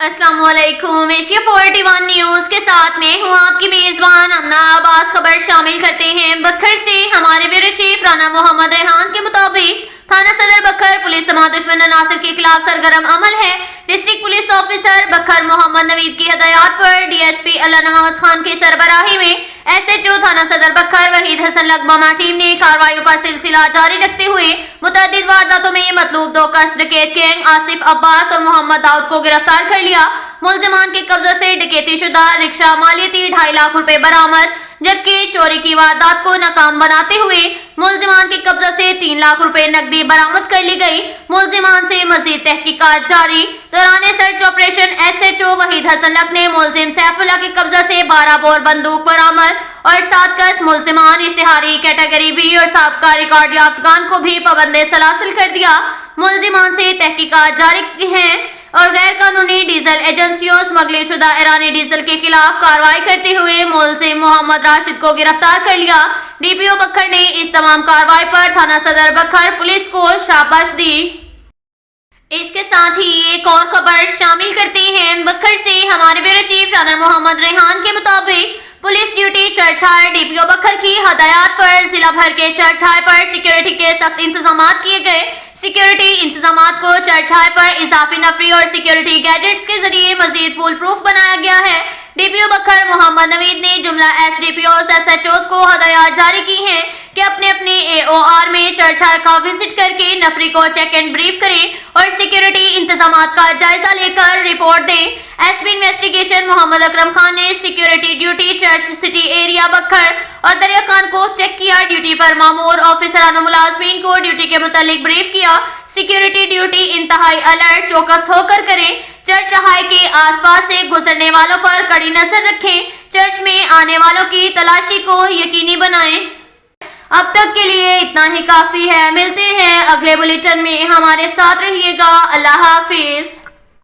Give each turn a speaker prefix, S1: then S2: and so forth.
S1: अस्सलाम वालेकुम। Asia 41 news के साथ में हूँ आपकी मेजबान अमना अब्बास। खबर शामिल करते हैं बखर से। हमारे ब्यूरो चीफ राना मोहम्मद रेहान के मुताबिक थाना सदर बखर पुलिस तमाम दुश्मन अनासिर के खिलाफ सरगर्म अमल है। डिस्ट्रिक्ट पुलिस ऑफिसर बखर मोहम्मद नवीद की हिदायत पर डीएसपी अल्लाह नवाज खान की सरबराही में एसएचओ थाना सदर बखर वहीद हसन लगबामा टीम ने कार्रवाइयों का सिलसिला जारी रखते हुए मुतअद्दिद वारदातों में मतलूब दो कस्ब डकैत गैंग आसिफ अब्बास और मोहम्मद दाऊद को गिरफ्तार कर लिया। मुलजमान के कब्जे से डकैती शुदा रिक्शा मालियती 2.5 लाख रुपए बरामद, जबकि चोरी की वारदात को नाकाम बनाते हुए मुलजमान के कब्जे से 3 लाख रुपए नकदी बरामद कर ली गई। मुलजमान से मजीद तहकीकात जारी। दौरान search operation SHO Waheed Hasan Lak ने मुलजिम सैफुल्लाह के कब्जे से 12 बोर बंदूक बरामद और 7 कस मुलजिमान इश्तिहारी कैटेगरी बी और साबका रिकॉर्ड याफ्तगान को भी पाबंदे सलासिल कर दिया। मुलजिमान से तहकीकात जारी हैं और गैर कानूनी डीजल एजेंसियों स्मगलिंग शुदा ईरानी डीजल के खिलाफ कार्रवाई करते हुए मुलजिम मोहम्मद राशिद को गिरफ्तार कर लिया। डीपीओ बखर ने इस तमाम कार्रवाई पर थाना सदर बखर पुलिस को शाबाश दी। इसके साथ ही एक और खबर शामिल करते हैं बखर से। हमारे ब्यूरो चीफ राना मोहम्मद रेहान के मुताबिक police duty church high DPO बखर की हदायत पर जिला भर के चर्च हाई पर सिक्योरिटी के सख्त इंतजाम किए गए। सिक्योरिटी इंतजाम को चर्च हाई पर इजाफी नफरी और सिक्योरिटी गैजेट्स के जरिए मजीद फुल प्रूफ बनाया गया है। डीपीओ बखर मोहम्मद नवीद ने जुमला एसडीपीओ एसएचओ को हदायत जारी की हैं कि अपने अपने एओआर में चर्च हाई का विजिट करके नफरी को चेक एंड ब्रीफ करें और सिक्योरिटी इंतजाम का जायजा लेकर रिपोर्ट दें। एसपी इन्वेस्टिगेशन मोहम्मद अकरम खान ने security duty church city area बखर और दरिया खान को चेक किया। ड्यूटी पर मामूर ऑफिसरान मुलाजमीन को ड्यूटी के मुतालिक ब्रीफ किया। सिक्योरिटी ड्यूटी इंतहाई अलर्ट चौकस होकर करें। चर्च हाई के आसपास से गुजरने वालों पर कड़ी नजर रखें। चर्च में आने वालों की तलाशी को यकीनी बनाएं। अब तक के लिए इतना ही काफी है। मिलते हैं अगले बुलेटिन में। हमारे साथ रहिएगा। अल्लाह हाफिज।